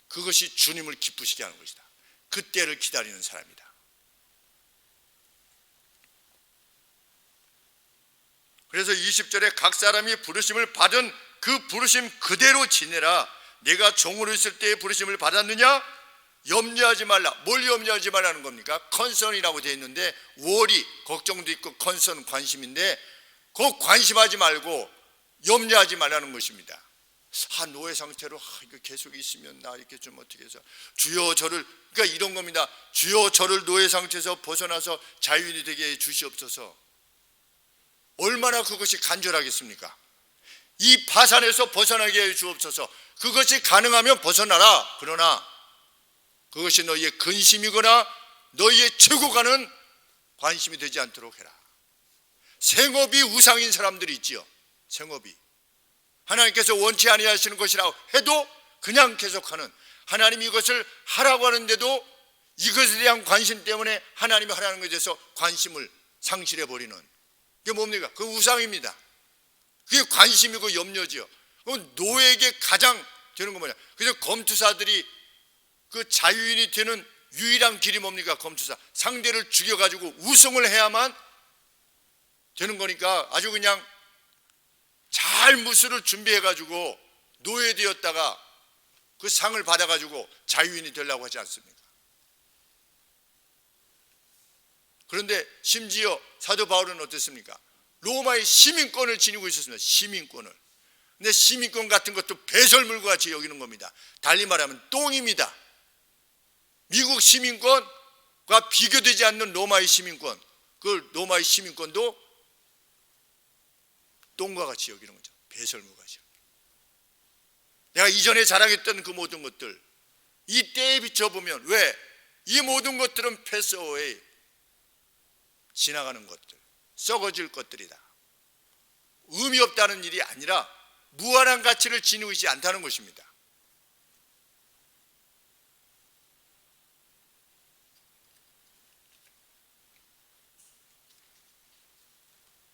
그것이 주님을 기쁘시게 하는 것이다. 그때를 기다리는 사람이다. 그래서 20절에 각 사람이 부르심을 받은 그 부르심 그대로 지내라. 내가 종으로 있을 때의 부르심을 받았느냐? 염려하지 말라. 뭘 염려하지 말라는 겁니까? 컨선이라고 되어 있는데, 월이 걱정도 있고 컨선 관심인데, 그 관심하지 말고 염려하지 말라는 것입니다. 노예 상태로 이거 계속 있으면 나 이렇게 좀 어떻게 해서 주여 저를, 그러니까 이런 겁니다. 주여 저를 노예 상태에서 벗어나서 자유인이 되게 해 주시옵소서. 얼마나 그것이 간절하겠습니까? 이 파산에서 벗어나게 해 주옵소서. 그것이 가능하면 벗어나라. 그러나 그것이 너희의 근심이거나 너희의 최고가는 관심이 되지 않도록 해라. 생업이 우상인 사람들이 있지요. 생업이 하나님께서 원치 아니하시는 것이라고 해도 그냥 계속하는, 하나님이 이것을 하라고 하는데도 이것에 대한 관심 때문에 하나님이 하라는 것에 대해서 관심을 상실해버리는, 그게 뭡니까? 그 우상입니다. 그게 관심이고 염려지요. 그럼 노예에게 가장 되는 건 뭐냐? 그래서 검투사들이 그 자유인이 되는 유일한 길이 뭡니까? 검투사. 상대를 죽여가지고 우승을 해야만 되는 거니까 아주 그냥 잘 무술을 준비해가지고 노예되었다가 그 상을 받아가지고 자유인이 되려고 하지 않습니까? 그런데 심지어 사도 바울은 어땠습니까? 로마의 시민권을 지니고 있었습니다. 시민권을. 근데 시민권 같은 것도 배설물과 같이 여기는 겁니다. 달리 말하면 똥입니다. 미국 시민권과 비교되지 않는 로마의 시민권, 그 로마의 시민권도 똥과 같이 여기는 거죠. 배설물과 같이. 내가 이전에 자랑했던 그 모든 것들, 이 때에 비춰보면, 왜? 이 모든 것들은 패스어웨이, 지나가는 것들, 썩어질 것들이다. 의미 없다는 일이 아니라 무한한 가치를 지니고 있지 않다는 것입니다.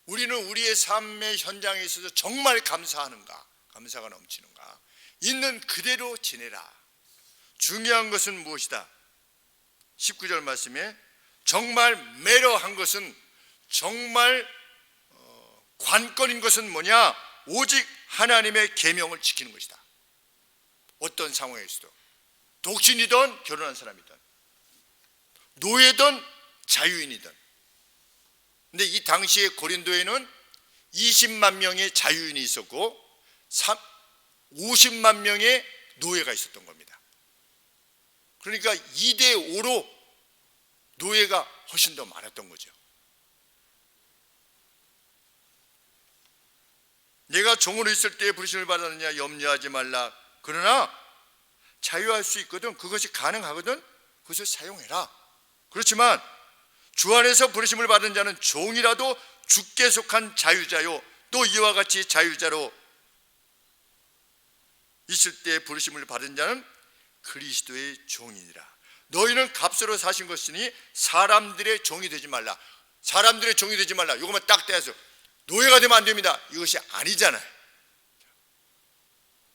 우리는 우리의 삶의 현장에 있어서 정말 감사하는가, 감사가 넘치는가, 있는 그대로 지내라. 중요한 것은 무엇이다? 19절 말씀에 정말 매러한 것은, 정말 관건인 것은 뭐냐? 오직 하나님의 계명을 지키는 것이다. 어떤 상황에서도, 독신이든 결혼한 사람이든 노예든 자유인이든. 근데 이 당시에 고린도에는 20만 명의 자유인이 있었고 50만 명의 노예가 있었던 겁니다. 그러니까 2대5로 노예가 훨씬 더 많았던 거죠. 내가 종으로 있을 때 부르심을 받았느냐 염려하지 말라. 그러나 자유할 수 있거든, 그것이 가능하거든, 그것을 사용해라. 그렇지만 주 안에서 부르심을 받은 자는 종이라도 주께 속한 자유자요, 또 이와 같이 자유자로 있을 때 부르심을 받은 자는 그리스도의 종이니라. 너희는 값으로 사신 것이니 사람들의 종이 되지 말라. 사람들의 종이 되지 말라. 이것만 딱 떼서 노예가 되면 안 됩니다. 이것이 아니잖아요.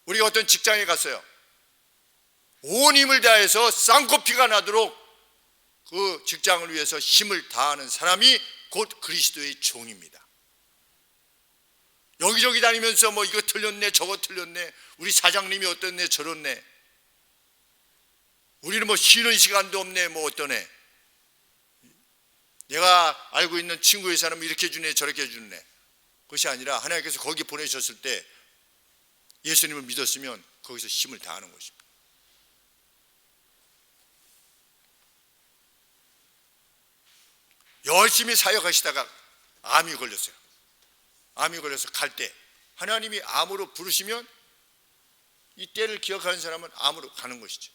우리가 어떤 직장에 갔어요. 온 힘을 다해서 쌍코피가 나도록 그 직장을 위해서 힘을 다하는 사람이 곧 그리스도의 종입니다. 여기저기 다니면서 뭐 이거 틀렸네 저거 틀렸네, 우리 사장님이 어떻네 저렇네, 우리는 뭐 쉬는 시간도 없네, 뭐 어떠네, 내가 알고 있는 친구의 사람은 이렇게 해주네 저렇게 해주네. 그것이 아니라 하나님께서 거기 보내셨을 때 예수님을 믿었으면 거기서 힘을 다하는 것입니다. 열심히 사역하시다가 암이 걸렸어요. 암이 걸려서 갈 때 하나님이 암으로 부르시면 이 때를 기억하는 사람은 암으로 가는 것이죠.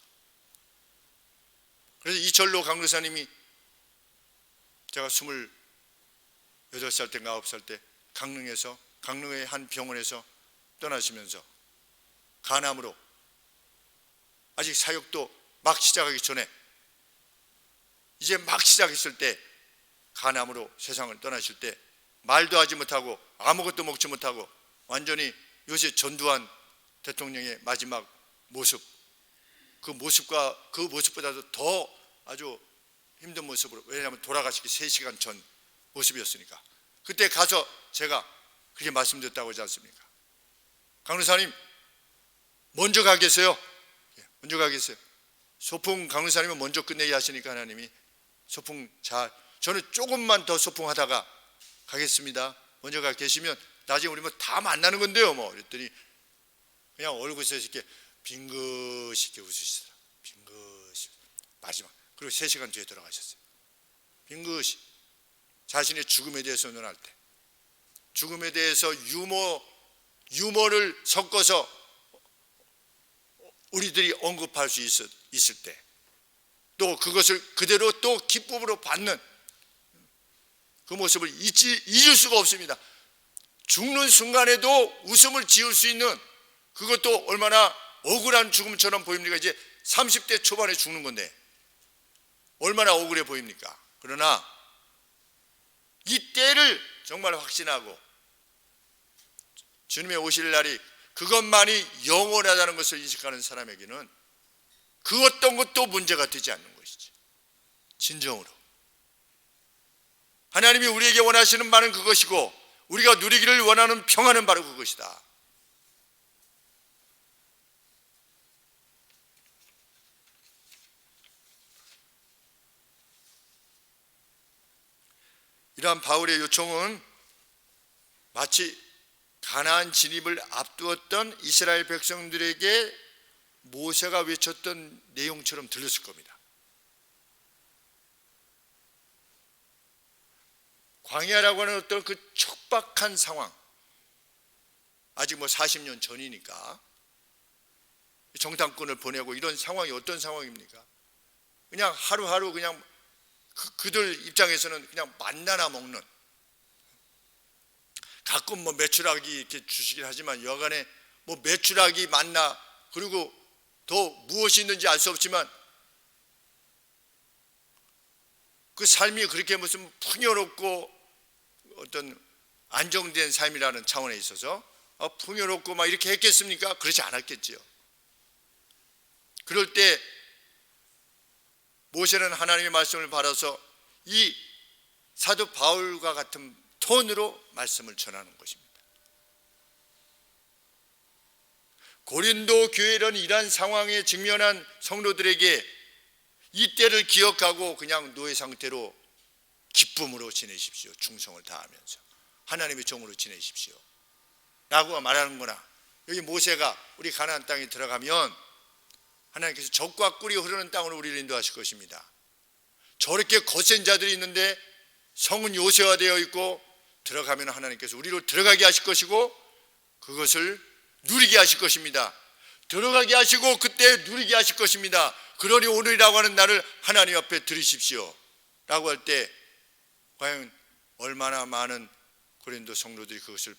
그래서 이철로 강교사님이 제가 28살 때인가 9살 때 강릉의 한 병원에서 떠나시면서 간암으로 아직 사역도 막 시작하기 전에, 이제 막 시작했을 때 간암으로 세상을 떠나실 때 말도 하지 못하고 아무것도 먹지 못하고 완전히 요새 전두환 대통령의 마지막 모습, 그 모습보다도 더 아주 힘든 모습으로, 왜냐하면 돌아가시기 3시간 전 모습이었으니까. 그때 가서 제가 그렇게 말씀드렸다고 하지 않습니까? 강릉사님 먼저 가 계세요. 먼저 가 계세요. 소풍 강릉사님은 먼저 끝내게 하시니까 하나님이 소풍 잘, 저는 조금만 더 소풍하다가 가겠습니다. 먼저 가 계시면 나중에 우리 뭐 다 만나는 건데요 뭐. 그랬더니 그냥 얼굴에서 이렇게 빙긋이 이렇게 웃으시더라. 빙긋이 마지막. 그리고 3시간 뒤에 돌아가셨어요. 빙긋이 자신의 죽음에 대해서 논할 때, 죽음에 대해서 유머를 섞어서 우리들이 언급할 수 있을 때, 또 그것을 그대로 또 기쁨으로 받는 그 모습을 잊을 수가 없습니다. 죽는 순간에도 웃음을 지을 수 있는, 그것도 얼마나 억울한 죽음처럼 보입니까? 이제 30대 초반에 죽는 건데 얼마나 억울해 보입니까? 그러나 이 때를 정말 확신하고 주님의 오실 날이 그것만이 영원하다는 것을 인식하는 사람에게는 그 어떤 것도 문제가 되지 않는 것이지. 진정으로 하나님이 우리에게 원하시는 바는 그것이고, 우리가 누리기를 원하는 평안은 바로 그것이다. 이러한 바울의 요청은 마치 가나안 진입을 앞두었던 이스라엘 백성들에게 모세가 외쳤던 내용처럼 들렸을 겁니다. 광야라고 하는 어떤 그 척박한 상황, 아직 뭐 40년 전이니까 정탐꾼을 보내고 이런 상황이 어떤 상황입니까? 그냥 하루하루 그냥 그들 입장에서는 그냥 만나나 먹는, 가끔 뭐 메추라기 이렇게 주시긴 하지만 여간에 뭐 메추라기 만나, 그리고 더 무엇이 있는지 알 수 없지만 그 삶이 그렇게 무슨 풍요롭고 어떤 안정된 삶이라는 차원에 있어서 풍요롭고 막 이렇게 했겠습니까? 그렇지 않았겠지요. 그럴 때 모세는 하나님의 말씀을 받아서 이 사도 바울과 같은 톤으로 말씀을 전하는 것입니다. 고린도 교회는 이러한 상황에 직면한 성도들에게 이 때를 기억하고 그냥 노예 상태로 기쁨으로 지내십시오. 충성을 다하면서 하나님의 종으로 지내십시오 라고 말하는구나. 여기 모세가 우리 가나안 땅에 들어가면 하나님께서 젖과 꿀이 흐르는 땅으로 우리를 인도하실 것입니다. 저렇게 거센 자들이 있는데 성은 요새화되어 있고 들어가면 하나님께서 우리로 들어가게 하실 것이고 그것을 누리게 하실 것입니다. 들어가게 하시고 그때 누리게 하실 것입니다. 그러니 오늘이라고 하는 날을 하나님 앞에 드리십시오 라고 할 때 과연 얼마나 많은 고린도 성도들이 그것을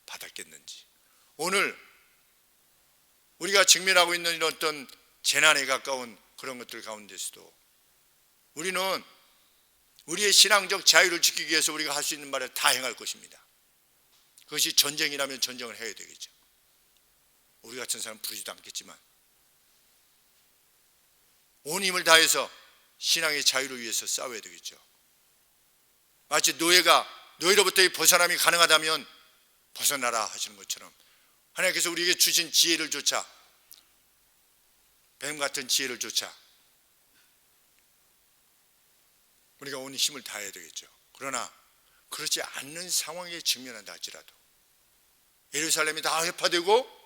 받았겠는지. 오늘 우리가 직면하고 있는 이런 어떤 재난에 가까운 그런 것들 가운데서도 우리는 우리의 신앙적 자유를 지키기 위해서 우리가 할 수 있는 말을 다 행할 것입니다. 그것이 전쟁이라면 전쟁을 해야 되겠죠. 우리 같은 사람은 부르지도 않겠지만 온 힘을 다해서 신앙의 자유를 위해서 싸워야 되겠죠. 마치 노예로부터 벗어남이 가능하다면 벗어나라 하시는 것처럼 하나님께서 우리에게 주신 지혜를 조차, 뱀 같은 지혜를 조차 우리가 온 힘을 다해야 되겠죠. 그러나 그렇지 않는 상황에 직면한다 할지라도 예루살렘이 다 회파되고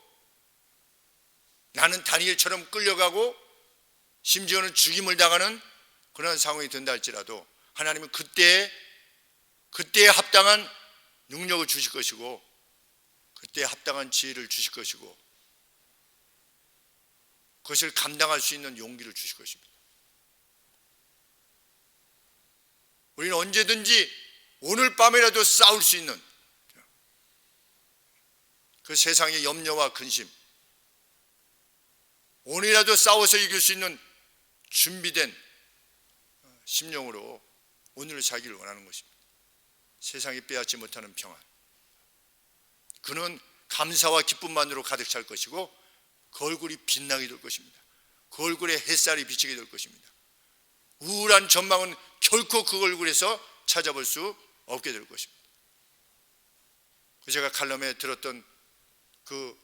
나는 다니엘처럼 끌려가고 심지어는 죽임을 당하는 그런 상황이 된다 할지라도 하나님은 그때에 합당한 능력을 주실 것이고 그때에 합당한 지혜를 주실 것이고 그것을 감당할 수 있는 용기를 주실 것입니다. 우리는 언제든지 오늘 밤이라도 싸울 수 있는 그 세상의 염려와 근심, 오늘이라도 싸워서 이길 수 있는 준비된 심령으로 오늘을 살기를 원하는 것입니다. 세상이 빼앗지 못하는 평안, 그는 감사와 기쁨만으로 가득 찰 것이고 그 얼굴이 빛나게 될 것입니다. 그 얼굴에 햇살이 비치게 될 것입니다. 우울한 전망은 결코 그 얼굴에서 찾아볼 수 없게 될 것입니다. 제가 칼럼에 들었던 그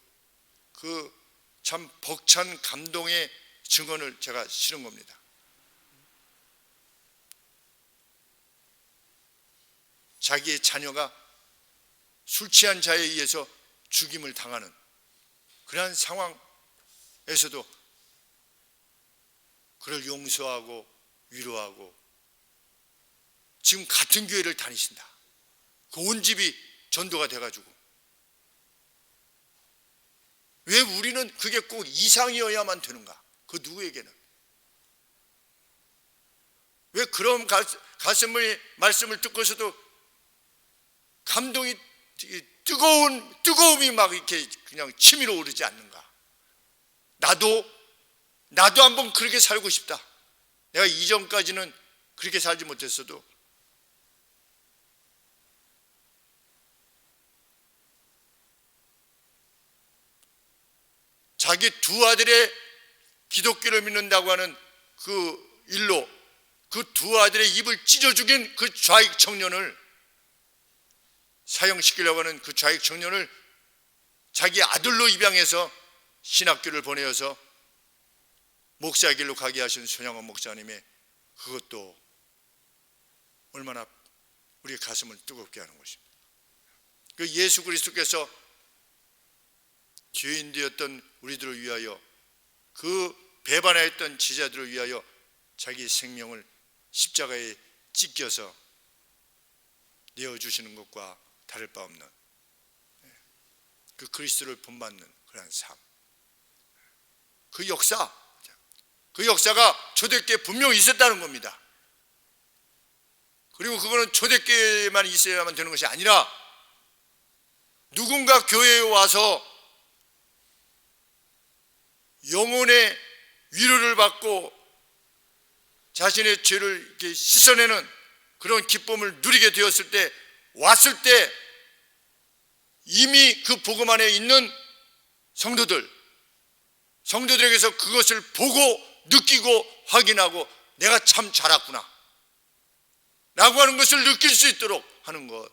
참 벅찬 감동의 증언을 제가 실은 겁니다. 자기의 자녀가 술 취한 자에 의해서 죽임을 당하는 그러한 상황에서도 그를 용서하고 위로하고 지금 같은 교회를 다니신다. 그 온 집이 전도가 돼가지고 왜 우리는 그게 꼭 이상이어야만 되는가? 그 누구에게는 왜 그런 말씀을 듣고서도 감동이 뜨거움이 막 이렇게 그냥 치밀어 오르지 않는가? 나도 한번 그렇게 살고 싶다. 내가 이전까지는 그렇게 살지 못했어도 자기 두 아들의 기독교를 믿는다고 하는 그 일로 그 두 아들의 입을 찢어 죽인 그 좌익 청년을 사형시키려고 하는 그 좌익 청년을 자기 아들로 입양해서 신학교를 보내어서 목사의 길로 가게 하신 손양원 목사님의 그것도 얼마나 우리의 가슴을 뜨겁게 하는 것입니다. 그 예수 그리스도께서 죄인 되었던 우리들을 위하여 그 배반하였던 제자들을 위하여 자기 생명을 십자가에 찢겨서 내어주시는 것과 다를 바 없는 그 그리스도를 본받는 그런 삶, 그 역사가 초대교회에 분명히 있었다는 겁니다. 그리고 그거는 초대교회에만 있어야만 되는 것이 아니라 누군가 교회에 와서 영혼의 위로를 받고 자신의 죄를 이렇게 씻어내는 그런 기쁨을 누리게 되었을 때, 왔을 때 이미 그 복음 안에 있는 성도들에게서 그것을 보고 느끼고 확인하고 내가 참 잘 왔구나 라고 하는 것을 느낄 수 있도록 하는 것,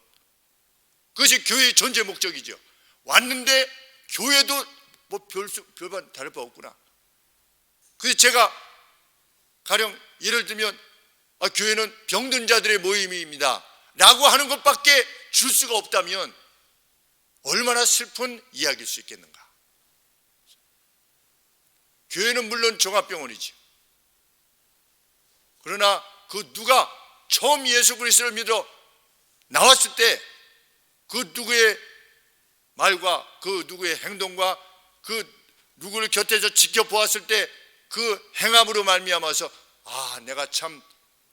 그것이 교회의 존재 목적이죠. 왔는데 교회도 뭐 별반 다를 바 없구나. 그래서 제가 가령 예를 들면 교회는 병든 자들의 모임입니다 라고 하는 것밖에 줄 수가 없다면 얼마나 슬픈 이야기일 수 있겠는가. 교회는 물론 종합병원이죠. 그러나 그 누가 처음 예수 그리스도를 믿어 나왔을 때 그 누구의 말과 그 누구의 행동과 그 누구를 곁에서 지켜보았을 때 그 행함으로 말미암아서 내가 참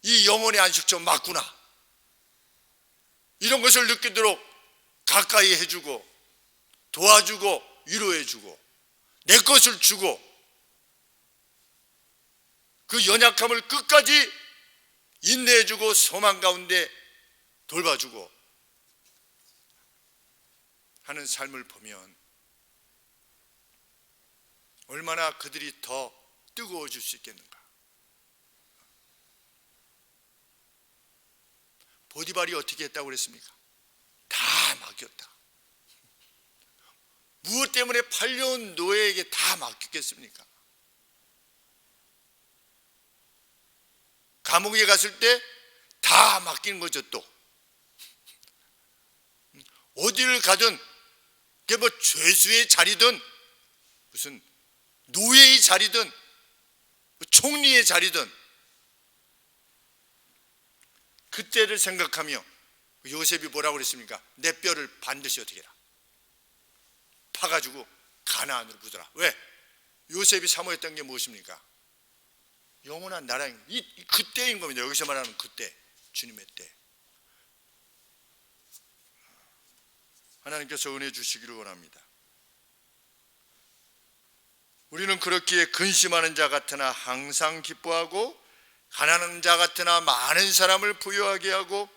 이 영혼의 안식처 맞구나, 이런 것을 느끼도록 가까이 해주고 도와주고 위로해주고 내 것을 주고 그 연약함을 끝까지 인내해주고 소망 가운데 돌봐주고 하는 삶을 보면 얼마나 그들이 더 뜨거워질 수 있겠는가. 보디발이 어떻게 했다고 그랬습니까? 다 맡겼다. 무엇 때문에 팔려온 노예에게 다 맡겼겠습니까? 감옥에 갔을 때 다 맡기는 거죠. 또 어디를 가든 그게 뭐 죄수의 자리든 무슨 노예의 자리든 총리의 자리든 그때를 생각하며 요셉이 뭐라고 그랬습니까? 내 뼈를 반드시 어떻게 해라, 파가지고 가나안으로 부더라. 왜? 요셉이 사모했던 게 무엇입니까? 영원한 나라인 그때인 겁니다. 여기서 말하는 그때, 주님의 때. 하나님께서 은혜 주시기를 원합니다. 우리는 그렇기에 근심하는 자 같으나 항상 기뻐하고 가난한 자 같으나 많은 사람을 부유하게 하고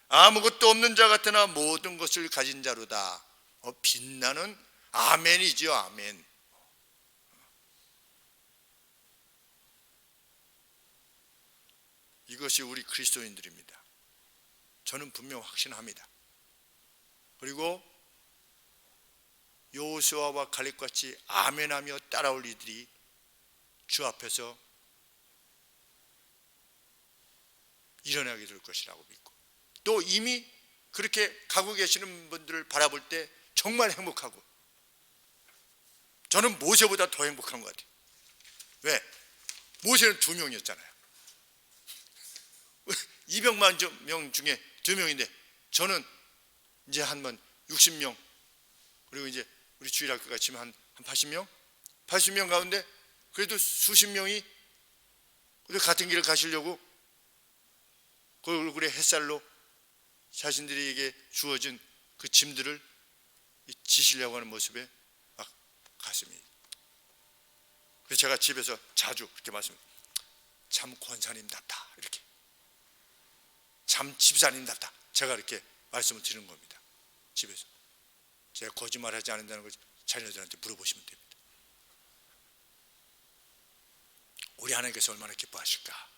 아무것도 없는 자 같으나 모든 것을 가진 자로다. 빛나는 아멘이죠. 아멘. 이것이 우리 그리스도인들입니다. 저는 분명 확신합니다. 그리고 여호수아와 갈렙같이 아멘하며 따라올 이들이 주 앞에서 일어나게 될 것이라고 믿고, 또 이미 그렇게 가고 계시는 분들을 바라볼 때 정말 행복하고, 저는 모세보다 더 행복한 것 같아요. 왜? 모세는 2명이었잖아요 200만 명 중에 2명인데 저는 이제 한 60명, 그리고 이제 우리 주일학교 같이 한 80명? 80명 가운데 그래도 수십 명이 같은 길을 가시려고 그 얼굴에 햇살로 자신들에게 주어진 그 짐들을 지시려고 하는 모습에 막 가슴이. 그래서 제가 집에서 자주 그렇게 말씀합니다. 참 권사님답다, 이렇게. 참 집사님답다, 제가 이렇게 말씀을 드리는 겁니다. 집에서 제가 거짓말하지 않는다는 걸 자녀들한테 물어보시면 됩니다. 우리 하나님께서 얼마나 기뻐하실까.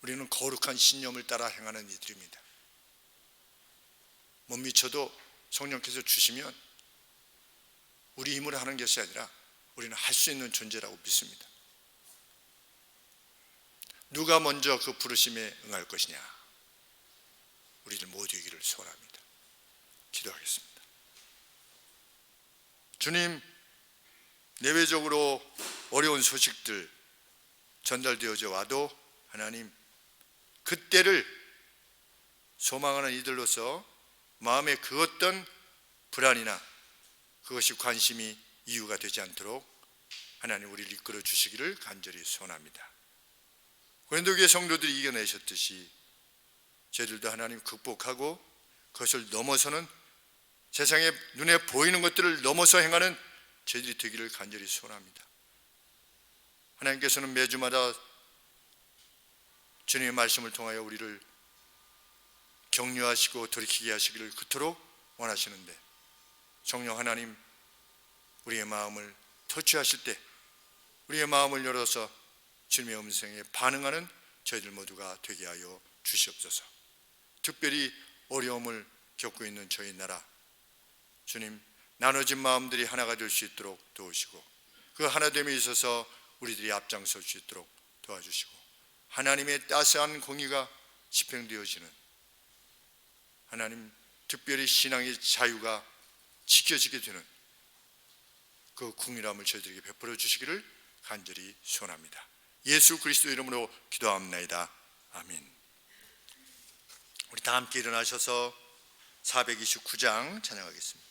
우리는 거룩한 신념을 따라 행하는 이들입니다. 못 미쳐도 성령께서 주시면 우리 힘으로 하는 것이 아니라 우리는 할 수 있는 존재라고 믿습니다. 누가 먼저 그 부르심에 응할 것이냐, 우리들 모두이기를 소원합니다. 기도하겠습니다. 주님, 내외적으로 어려운 소식들 전달되어져 와도 하나님, 그때를 소망하는 이들로서 마음에 그 어떤 불안이나 그것이 관심이 이유가 되지 않도록 하나님 우리를 이끌어 주시기를 간절히 소원합니다. 고린도교회 성도들이 이겨내셨듯이 저희들도 하나님 극복하고 그것을 넘어서는, 세상에 눈에 보이는 것들을 넘어서 행하는 저희들이 되기를 간절히 소원합니다. 하나님께서는 매주마다 주님의 말씀을 통하여 우리를 격려하시고 돌이키게 하시기를 그토록 원하시는데, 성령 하나님, 우리의 마음을 터치하실 때 우리의 마음을 열어서 주님의 음성에 반응하는 저희들 모두가 되게 하여 주시옵소서. 특별히 어려움을 겪고 있는 저희 나라, 주님, 나눠진 마음들이 하나가 될 수 있도록 도우시고, 그 하나됨에 있어서 우리들이 앞장설 수 있도록 도와주시고, 하나님의 따스한 공의가 집행되어지는, 하나님, 특별히 신앙의 자유가 지켜지게 되는 그 궁일함을 저희들에게 베풀어 주시기를 간절히 소원합니다. 예수 그리스도 이름으로 기도합나이다. 아멘. 우리 다 함께 일어나셔서 429장 찬양하겠습니다.